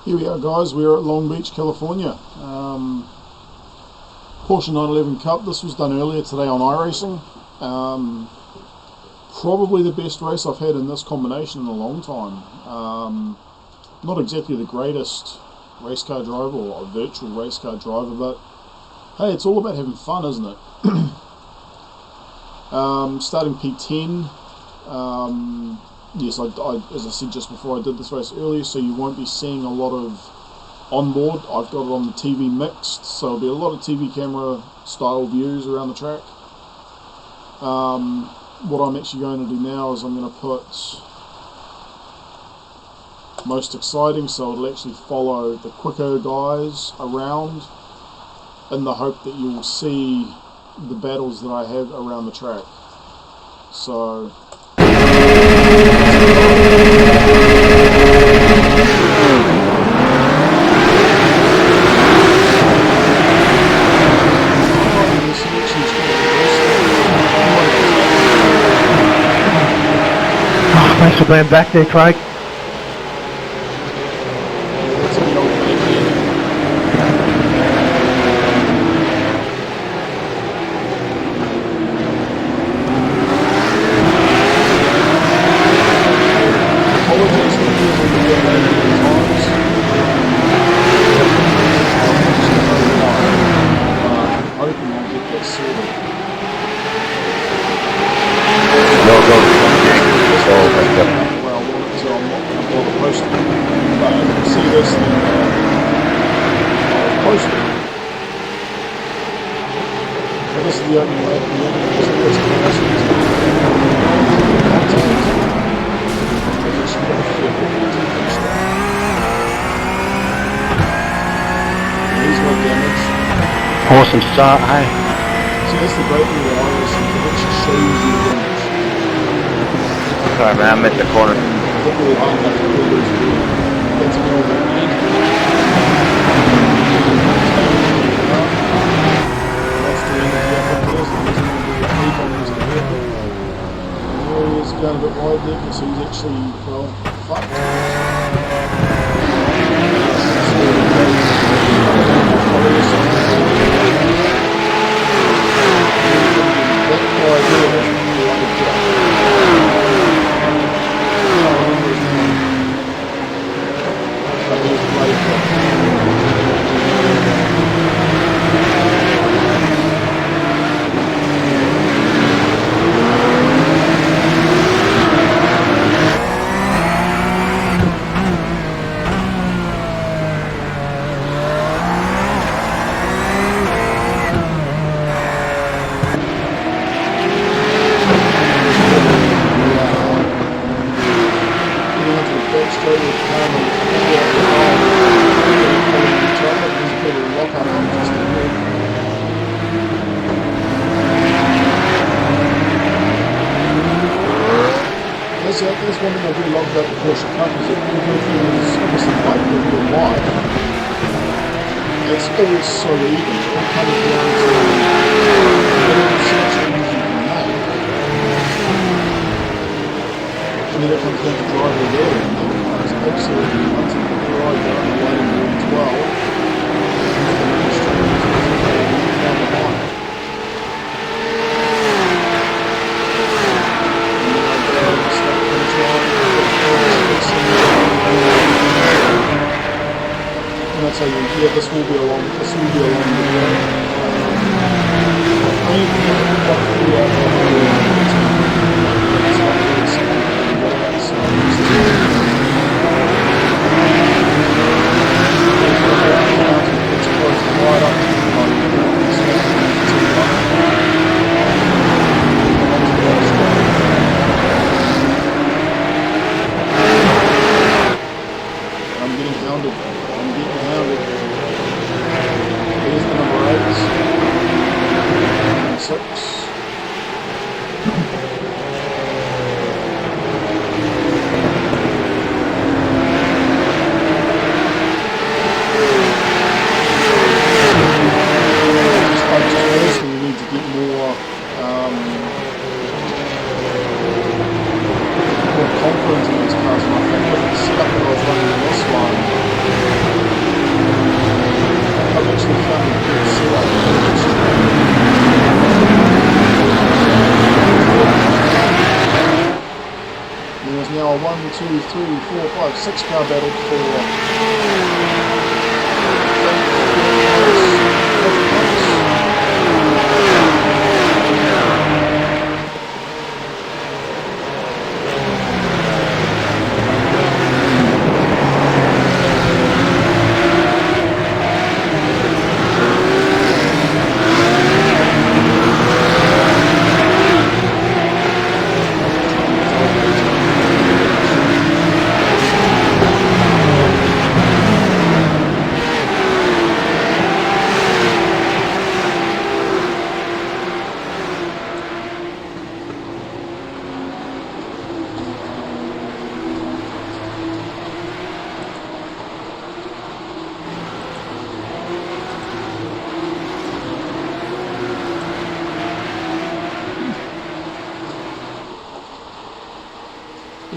Here we are, guys. We're at Long Beach, California. Porsche 911 Cup. This was done earlier today on iRacing. Probably the best race I've had in this combination in a long time. Not exactly the greatest race car driver or a virtual race car driver, but hey, it's all about having fun, isn't it? Starting P10. Yes, I, as I said just before, I did this race earlier, so you won't be seeing a lot of onboard. I've got it on the TV mixed, so there'll be a lot of TV camera style views around the track. What I'm actually going to do now is I'm going to put most exciting, so it'll actually follow the quicker guys around in the hope that you'll see the battles that I have around the track. So thanks for being back there, Craig. this is the opening lap, and then there's a first class. He's got damage. Awesome start, hey? So that's the great thing about iRacing, it actually shows you the damage. Sorry man, I'm at the corner. That's a little bit neat. He's going a bit wide there because he's actually, well, fucked. That's one thing I really love about the Porsche Cup is that even if it was obviously like real wide, it's always so even. It all comes down to it's such an easy to make. And then it comes down to drivability, and that is absolutely nuts. If you ride down the lane in 12, into the main street, it's down the line. And I'll tell you, yeah, this will be a long video. I'm getting hounded. Here's the number 8. 6. Just we need to get more confidence in these cars, and I think with the setup that I was running in this one, 3, 4, 5, 6 car battle for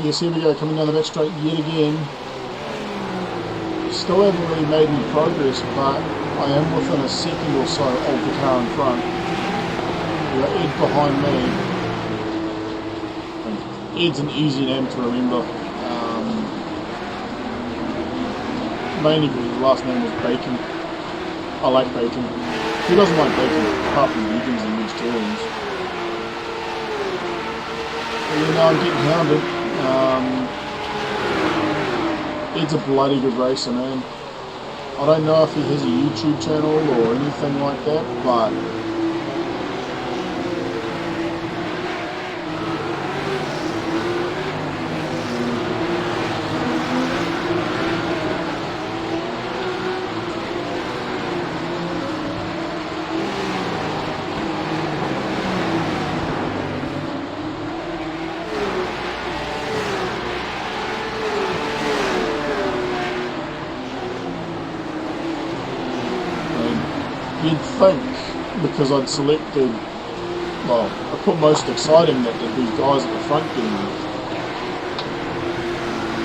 yes, here we go, coming down the back straight yet again. Still haven't really made any progress, but I am within a second or so of the car in front. We got Ed behind me. Ed's an easy name to remember. Mainly because his last name was Bacon. I like bacon. Who doesn't like bacon, apart from vegans and vegetarians? But you know, I'm getting hounded. Ed's a bloody good racer, man. I don't know if he has a YouTube channel or anything like that, but you'd think, because I'd selected, well, I put most exciting that these guys at the front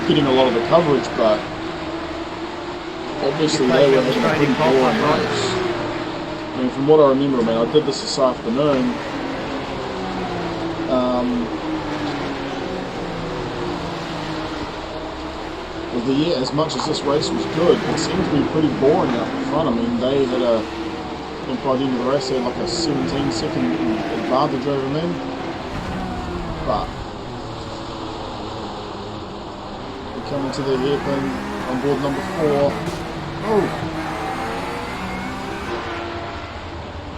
getting a lot of the coverage, but obviously they were having a pretty boring race. I mean, from what I remember, I mean, I did this afternoon. As much as this race was good, it seemed to be pretty boring out the front. I mean, they had I think by the end of the race they had like a 17-second advantage over me. But we're coming to the hairpin on board number 4. Oh!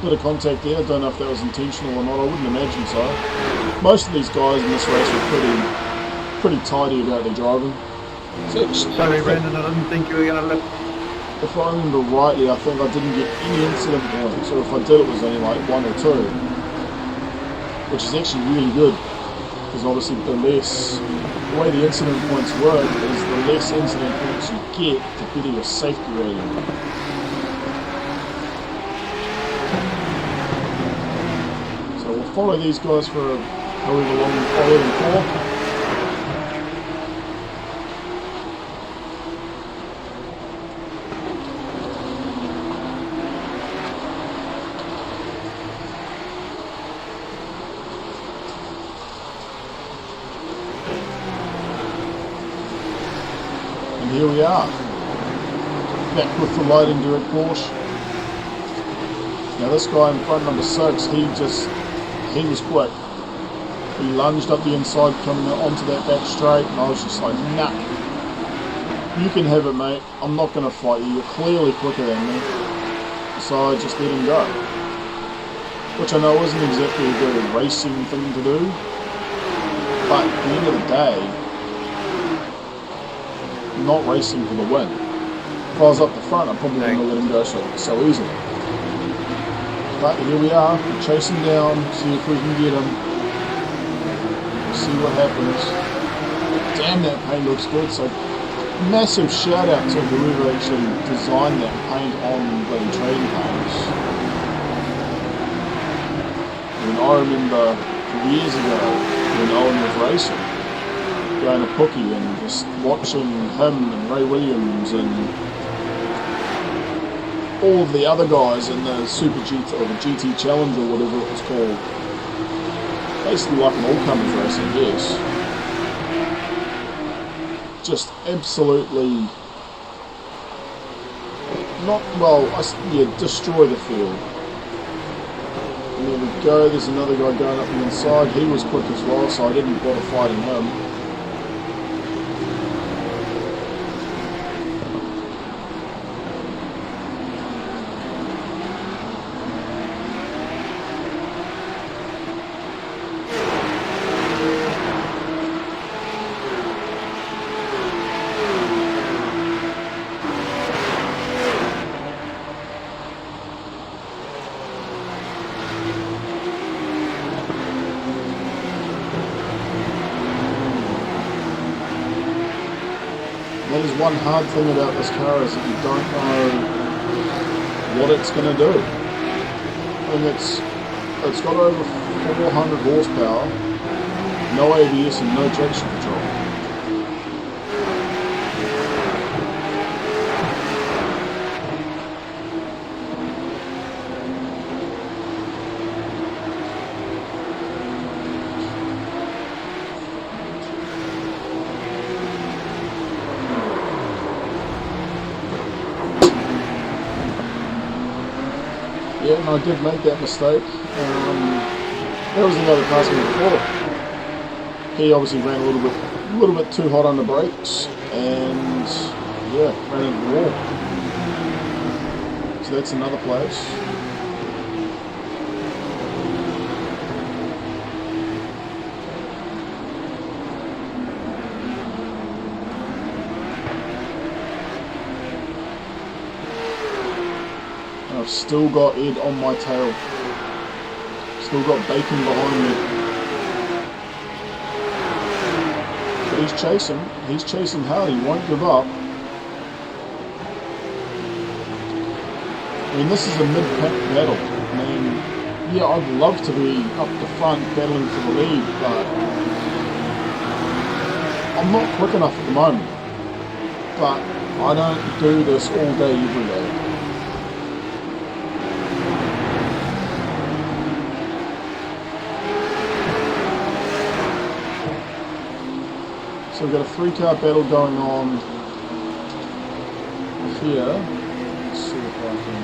Bit of contact there, I don't know if that was intentional or not, I wouldn't imagine so. Most of these guys in this race were pretty tidy about their driving. Sorry, Brandon, I didn't think you were going to lift. If I remember rightly, I think I didn't get any incident points, or if I did, it was only like 1 or 2, which is actually really good, because obviously the way the incident points work is the less incident points you get, the better your safety rating. So we'll follow these guys for however long we follow them for. Here we are, back with the light and direct Porsche. Now this guy in front, number 6, he was quick. He lunged up the inside coming onto that back straight, and I was just like, nah, you can have it, mate, I'm not going to fight you, you're clearly quicker than me. So I just let him go, which I know isn't exactly a very racing thing to do, but at the end of the day, not racing for the win. If I was up the front, I probably wouldn't have let him go so easily. But here we are, we're chasing down, see if we can get him. See what happens. Damn, that paint looks good. So massive shout out to whoever actually designed that paint on the trading cards. I mean, I remember years ago when Owen was racing, going to Pookie and just watching him and Ray Williams and all of the other guys in the Super GT or the GT Challenge or whatever it was called. Basically like an all-comers race, I guess. just absolutely not well. Yeah, destroy the field. And there we go. There's another guy going up the inside. He was quick as well, so I didn't bother fighting him. That is one hard thing about this car, is that you don't know what it's going to do. And it's got over 400 horsepower, no ABS and no traction control. Yeah, and I did make that mistake. That was another customer before. He obviously ran a little bit too hot on the brakes, and yeah, ran into the wall. So that's another place. I've still got Ed on my tail. Still got Bacon behind me. But he's chasing hard, he won't give up. I mean, this is a mid-pack battle. I mean, yeah, I'd love to be up the front battling for the lead, but I'm not quick enough at the moment. But I don't do this all day, every day. So we've got a 3-car battle going on here. Let's see if I can...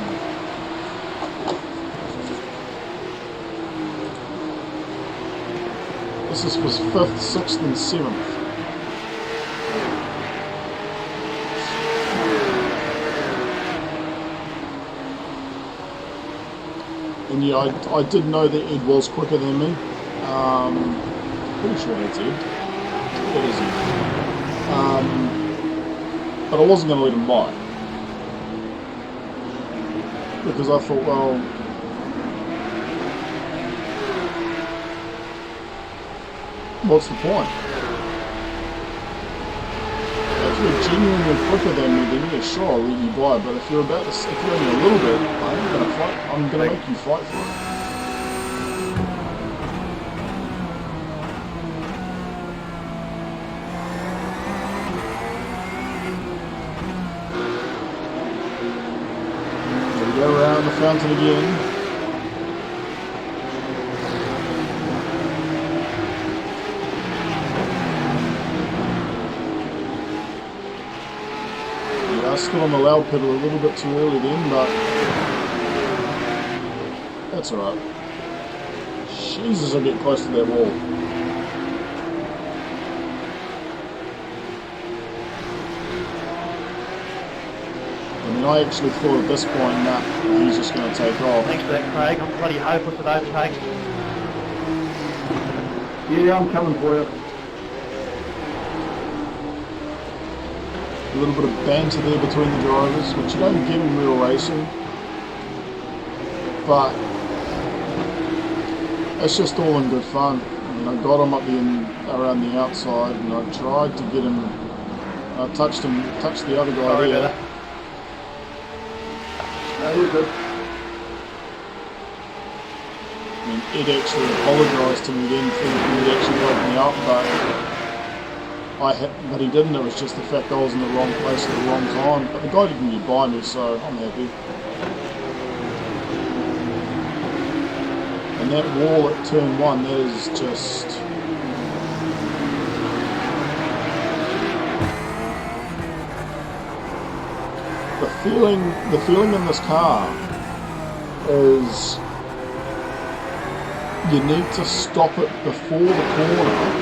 This is for 5th, 6th and 7th. And yeah, I did know that Ed was quicker than me. Pretty sure that's Ed. That is Ed. But I wasn't going to let him by. Because I thought, well, what's the point? If you're genuinely quicker than me, then yeah, sure, I'll let you by. But if you're only a little bit, I'm going to fight. I'm going to make you fight for it. Go around the fountain again. Yeah, I stood on the loud pedal a little bit too early then, but that's alright. Jesus, I get close to that wall. I actually thought at this point that he's just going to take off. Thanks for that, Craig. I'm bloody hopeless with overtakes. Yeah, I'm coming for you. A little bit of banter there between the drivers, which you don't get in real racing. But it's just all in good fun. And I got him up around the outside, and I tried to get him. I touched the other guy Sorry there. about that. No, you're good. I mean, Ed actually apologised to me then, thinking he'd actually helped me out, but he didn't. It was just the fact I was in the wrong place at the wrong time. But the guy didn't get by me, so I'm happy. And that wall at turn 1, that is just... The feeling in this car is you need to stop it before the corner,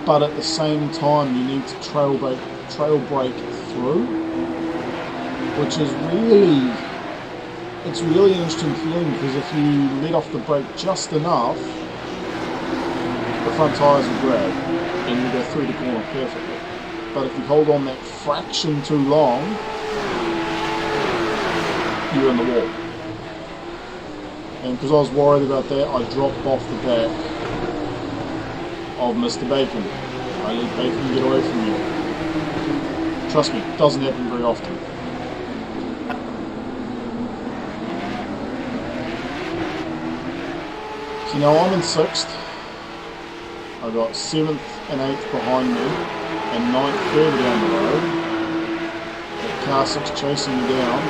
but at the same time you need to trail brake through, which is it's really interesting feeling, because if you let off the brake just enough, the front tyres will grab and you go through the corner perfectly. But if you hold on that fraction too long, you're in the wall. And because I was worried about that, I dropped off the back of Mr. Bacon. I let Bacon get away from me. Trust me, it doesn't happen very often. So now I'm in 6th. I got 7th and 8th behind me, and 9th further down the road. That car 6 chasing me down.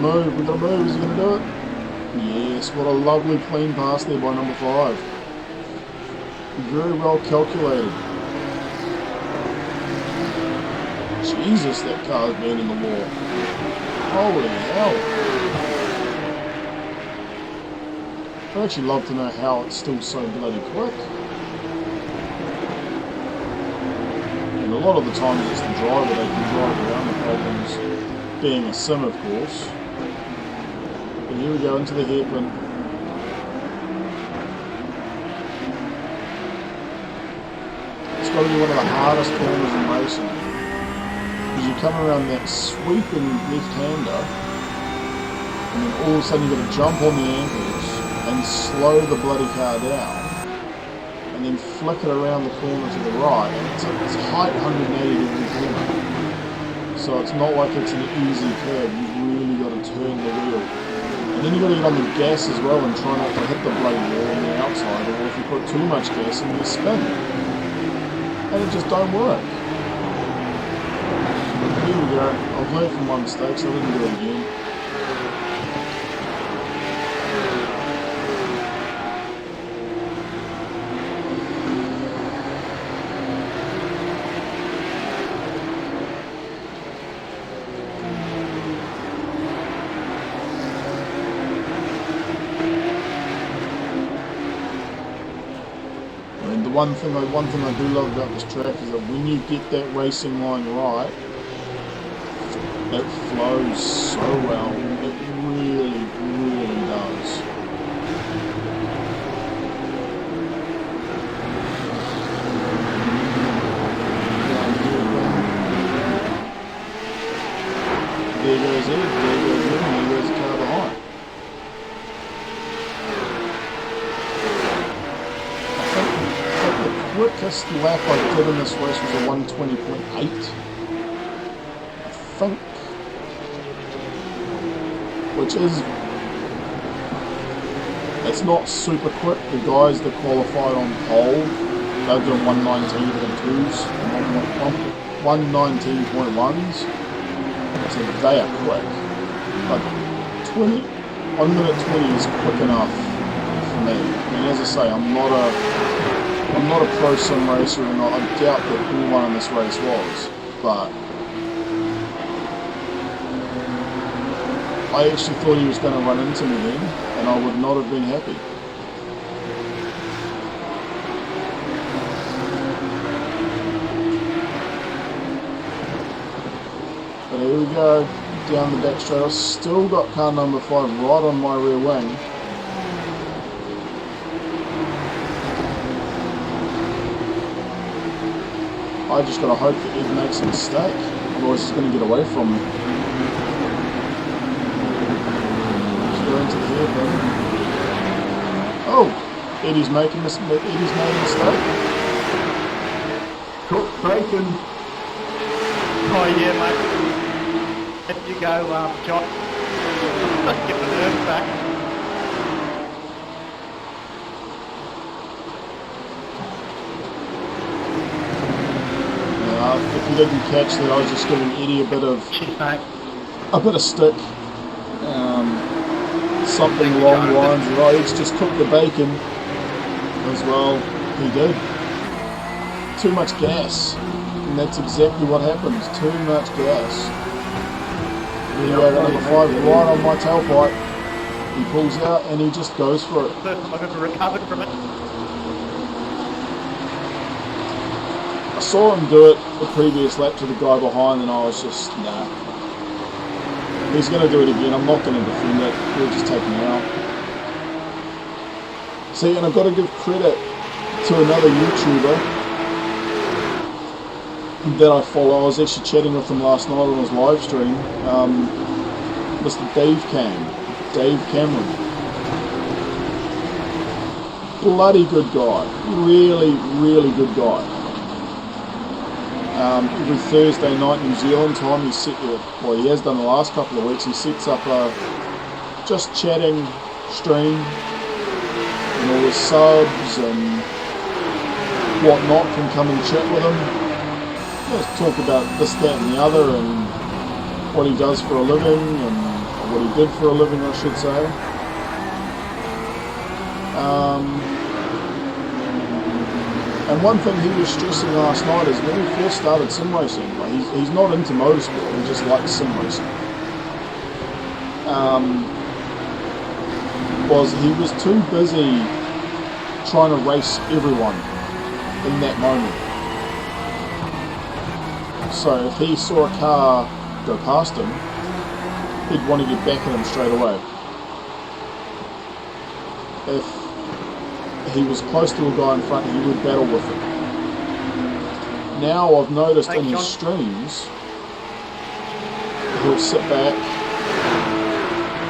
We're gonna move, is he gonna do it? Yes, what a lovely clean pass there by number 5. Very well calculated. Jesus, that car's been in the wall. Holy hell. I'd actually love to know how it's still so bloody quick. And a lot of the times it's the driver, they can drive around the problems, being a sim of course. But here we go into the hairpin. It's got to be one of the hardest corners in racing, because you come around that sweeping left-hander and then all of a sudden you've got to jump on the ankles and slow the bloody car down and then flick it around the corner to the right, and it's height 180 every corner. So it's not like it's an easy curve, you've really got to turn the wheel. And then you've got to get on the gas as well and try not to hit the bloody wall on the outside, or if you put too much gas in, you spin. And it just don't work. But here we go, I've learned from my mistakes, I didn't do it again. One thing I do love about this track is that when you get that racing line right, it flows so well. It really, really does. There goes Ed, and there goes the car behind. The quickest lap I did in this race was a 120.8, I think, which is, it's not super quick. The guys that qualified on pole, they're doing 119.2s and 119.1s, so they are quick, but 1 minute 20 is quick enough for me. And as I say, I'm not a pro sim racer, and I doubt that anyone in this race was, but I actually thought he was going to run into me then, and I would not have been happy. But here we go, down the back straight. I've still got car number 5 right on my rear wing. I just got to hope that Ed makes a mistake, otherwise he's going to get away from me. Let's go into the hairpin. Oh, Eddie's made a mistake. Cool. clicking. Oh yeah, mate. There you go, John. Get the nerves back. If you didn't catch that, I was just giving Eddie a bit of stick. Something along the lines of, oh, let's just cook the bacon as well. He did. Too much gas. And that's exactly what happens. Too much gas. There you go, got number 5 right on my tailpipe. He pulls out and he just goes for it. First time I've ever recovered from it. I saw him do it the previous lap to the guy behind and I was just, nah. He's going to do it again. I'm not going to defend it. He'll just take me out. See, and I've got to give credit to another YouTuber that I follow. I was actually chatting with him last night on his live stream. Mr. Dave Cameron. Bloody good guy. Really, really good guy. Every Thursday night New Zealand time he has done the last couple of weeks, he sets up a just chatting stream and all the subs and whatnot can come and chat with him. Just talk about this, that and the other and what he does for a living and what he did for a living, I should say. And one thing he was stressing last night is when he first started sim racing, like he's not into motorsport, he just likes sim racing. He was too busy trying to race everyone in that moment. So if he saw a car go past him, he'd want to get back at him straight away. If he was close to a guy in front, he would battle with him. Now I've noticed in his streams, he'll sit back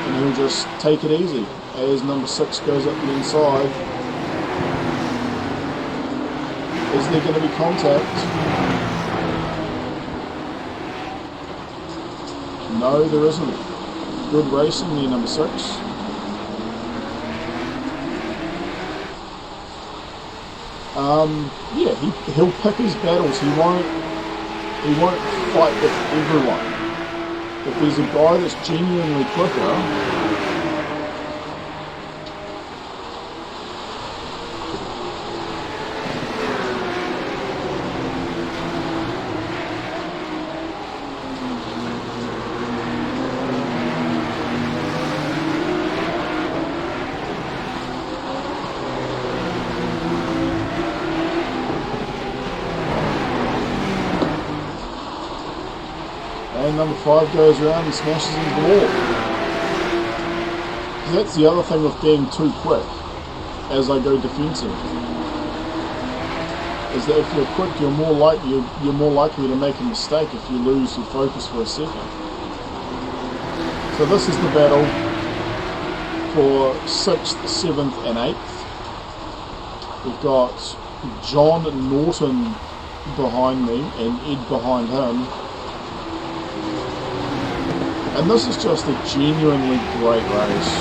and he'll just take it easy as number 6 goes up the inside. Is there going to be contact? No, there isn't. Good racing there, number 6. Yeah, he'll pick his battles. He won't fight with everyone. If there's a guy that's genuinely quicker, and number 5 goes around and smashes into the wall. That's the other thing with being too quick as I go defensive. Is that if you're quick, you're more likely to make a mistake if you lose your focus for a second. So this is the battle for 6th, 7th and 8th. We've got John Norton behind me and Ed behind him. And this is just a genuinely great race.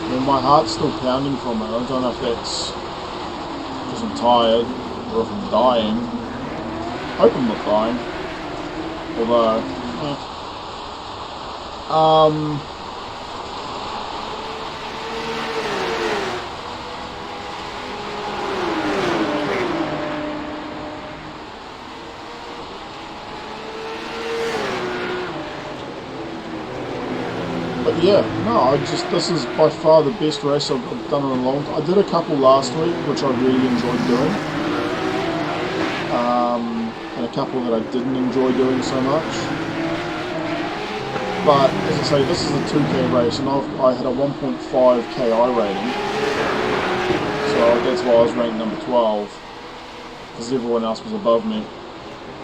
And my heart's still pounding from it. I don't know if that's because I'm tired or if I'm dying. I hope I'm not dying. Although, but yeah, no, this is by far the best race I've done in a long time. I did a couple last week, which I really enjoyed doing. And a couple that I didn't enjoy doing so much. But, as I say, this is a 2K race, and I had a 1.5 KI rating. So that's why I was ranked number 12. Because everyone else was above me.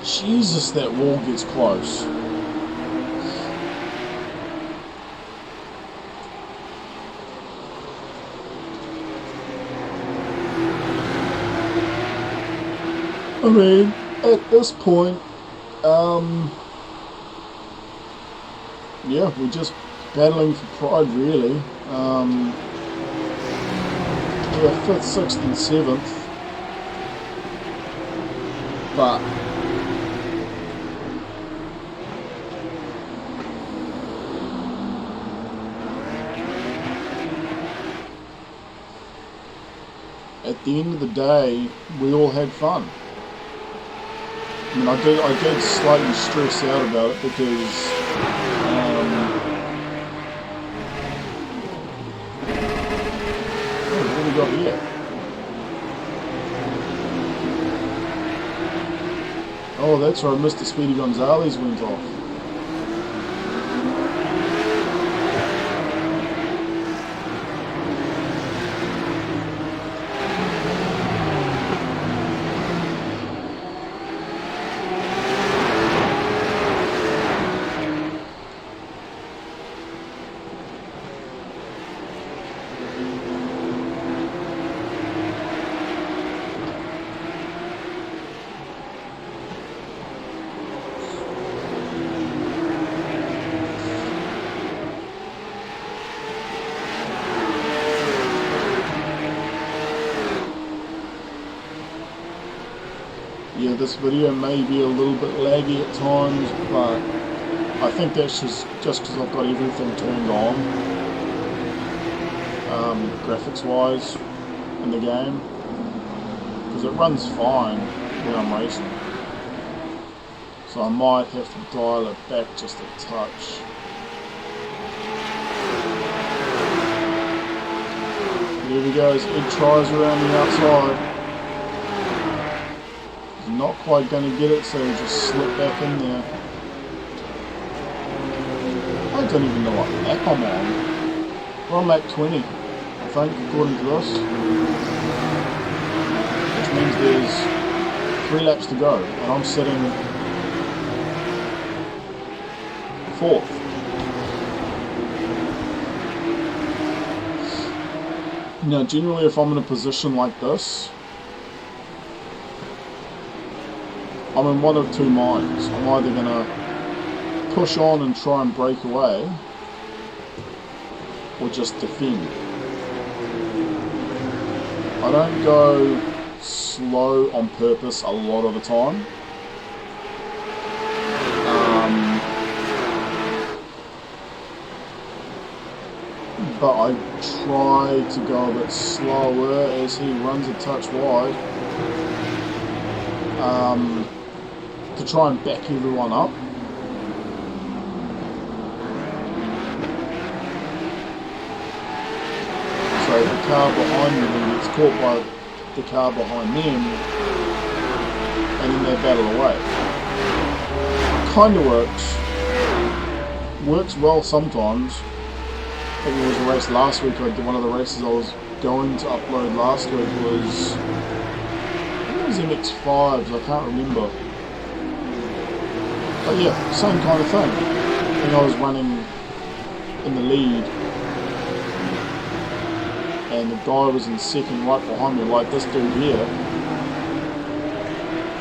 Jesus, that wall gets close. I mean, at this point, yeah, we're just battling for pride, really. We're 5th, 6th and 7th, but at the end of the day, we all had fun. I mean, I did slightly stress out about it because what have we got here? Oh, that's right, Mr. Speedy Gonzalez went off. Yeah, this video may be a little bit laggy at times, but I think that's just because I've got everything turned on, graphics wise, in the game, because it runs fine when I'm racing. So I might have to dial it back just a touch. There we go, as Ed tries around the outside. Not quite going to get it, so we'll just slip back in there. I don't even know what lap I'm on. We're on lap 20, I think, according to this. Which means there's 3 laps to go, and I'm sitting 4th. Now, generally, if I'm in a position like this, I'm in one of two minds. I'm either going to push on and try and break away, or just defend. I don't go slow on purpose a lot of the time. But I try to go a bit slower as he runs a touch wide. To try and back everyone up. So the car behind them gets caught by the car behind them, and then they battle away. Kinda works well sometimes. I think it was a race last week, one of the races I was going to upload last week was, I think it was MX-5s, I can't remember. But yeah, same kind of thing. I think I was running in the lead, and the guy was in second right behind me, like this dude here.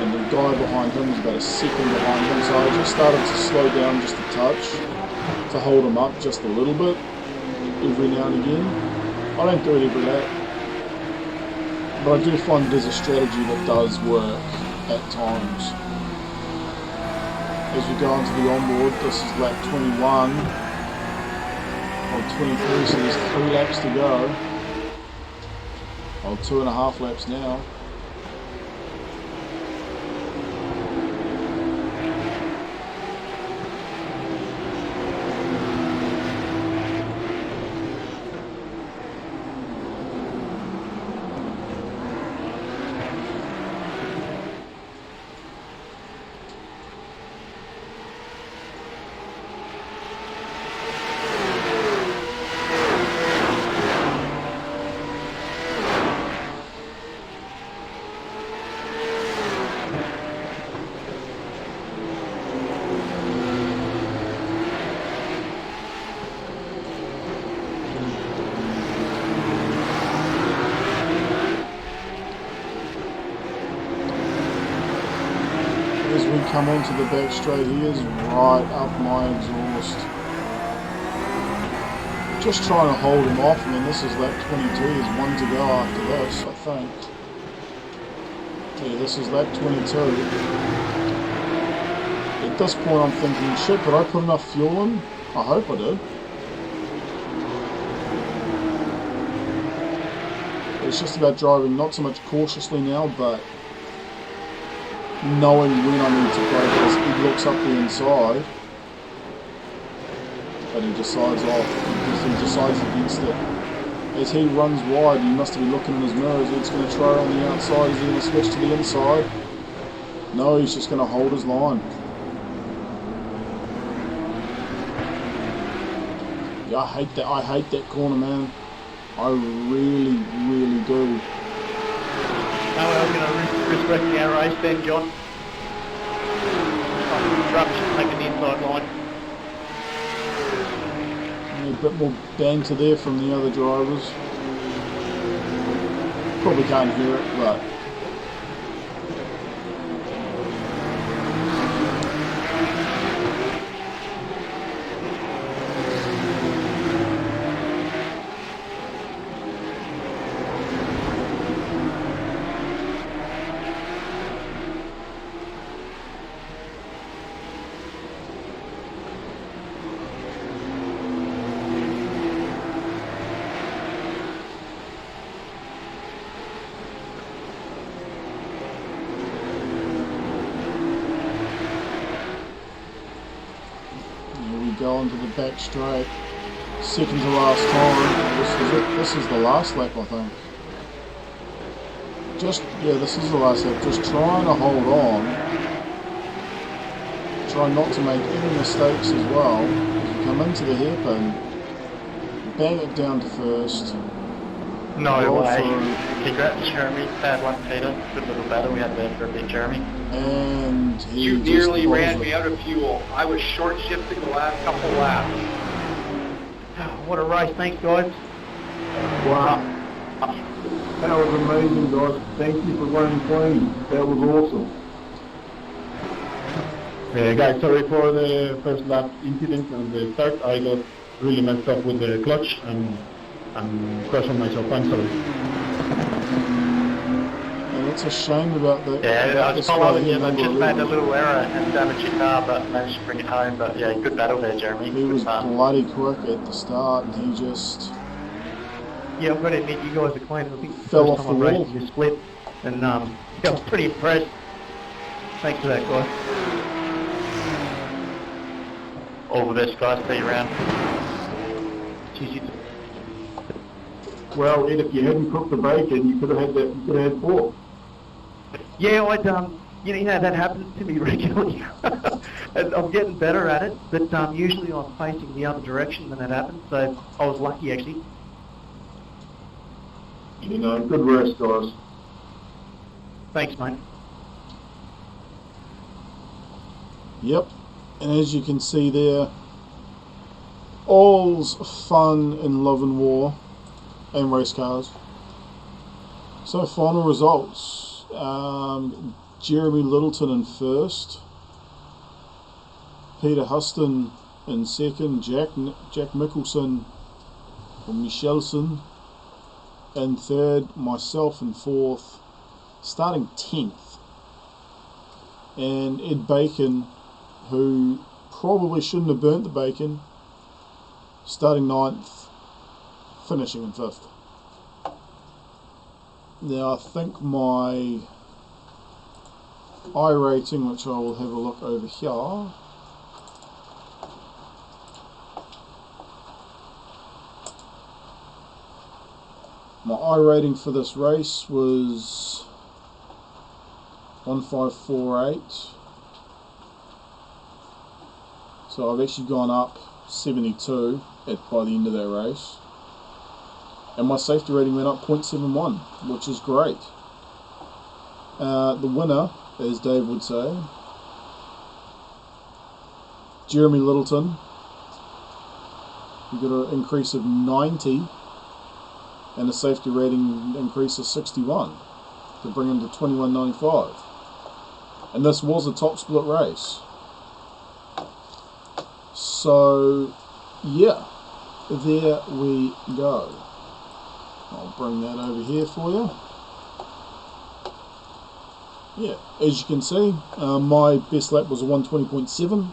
And the guy behind him was about a second behind him, so I just started to slow down just a touch, to hold him up just a little bit, every now and again. I don't do it every lap, but I do find there's a strategy that does work at times. As we go onto the onboard, this is lap 21 or 23, so there's 3 laps to go. Well, 2.5 laps now. as we come onto the back straight, he is right up my exhaust. Just trying to hold him off. I mean, this is lap 22. There's one to go after this, I think. Yeah, this is lap 22. At this point I'm thinking, shit, did I put enough fuel in? I hope I did. It's just about driving not so much cautiously now, but knowing when I need to brake. As he looks up the inside, but he decides off. He decides against it. As he runs wide, he must be looking in his mirrors. He's going to try on the outside. Is he going to switch to the inside? No, he's just going to hold his line. Yeah, I hate that. I hate that corner, man. I really, really do. No, we're going to risk wrecking our race then, John. Truck should take an inside line. Yeah, a bit more banter there from the other drivers. Probably can't hear it, but go onto the back straight. Second to last time. This is it. This is the last lap, I think. This is the last lap. Just trying to hold on. Try not to make any mistakes as well. As you come into the hairpin, bang it down to first. No way. Congrats, Jeremy. Bad one, Peter. Good little battle we had there for a bit, Jeremy. And you nearly ran me out of fuel. I was short shifting the last couple laps. What a race. Thanks, guys. Wow. That was amazing, guys. Thank you for running clean. That was awesome. Guys, sorry for the first lap incident on the start. I got really messed up with the clutch and crashing myself. I'm sorry. And it's a shame about that. Yeah, I was following you. I just made a little error and damaged your car, but managed to bring it home. But yeah, good battle there, Jeremy. He was bloody quick at the start, and he just... Yeah, I've got to admit, you guys are clean. I think the fell first off time the I wall. raced you split, and yeah, I was pretty impressed. Thanks for that, guys. All the best, guys. See you around. Cheers. Well, Ed, if you hadn't cooked the bacon, you could have had that. You could have had pork. Yeah, you know that happens to me regularly. And I'm getting better at it, but usually I'm facing the other direction when that happens. So I was lucky, actually. You know, good rest, guys. Thanks, mate. Yep, and as you can see there, all's fun in love and war and race cars. So final results, Jeremy Littleton in first, Peter Huston in second, Jack Mickelson or Michelson in third, myself in fourth, starting 10th, and Ed Bacon, who probably shouldn't have burnt the bacon, starting 9th, finishing in 5th. Now I think my I rating, which I will have a look over here, my I rating for this race was 1548. So I've actually gone up 72 by the end of that race. And my safety rating went up 0.71, which is great. The winner, as Dave would say, Jeremy Littleton. We got an increase of 90 and a safety rating increase of 61 to bring him to 2195. And this was a top split race. So, yeah, there we go. I'll bring that over here for you. Yeah, as you can see, my best lap was a 120.7.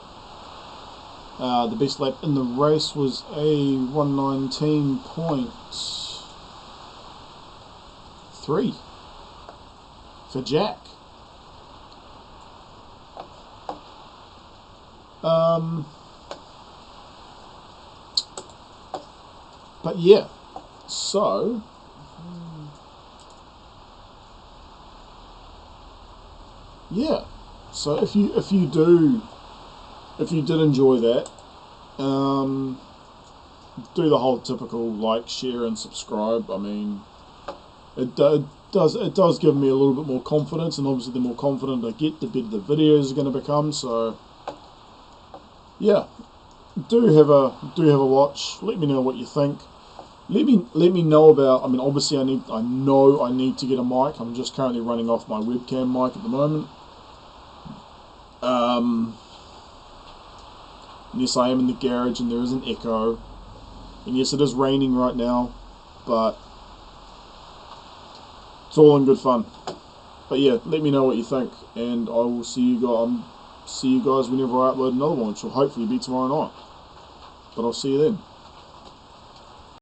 The best lap in the race was a 119.3 for Jack. But yeah, so yeah, so if you did enjoy that, do the whole typical like, share and subscribe. I mean, it does give me a little bit more confidence, and obviously the more confident I get, the better the videos are going to become. So yeah, do have a watch. Let me know what you think. Let me know about. I mean, obviously I know I need to get a mic. I'm just currently running off my webcam mic at the moment. Yes, I am in the garage and there is an echo. And yes, it is raining right now, but it's all in good fun. But yeah, let me know what you think, and I will see you guys whenever I upload another one, which will hopefully be tomorrow night. But I'll see you then.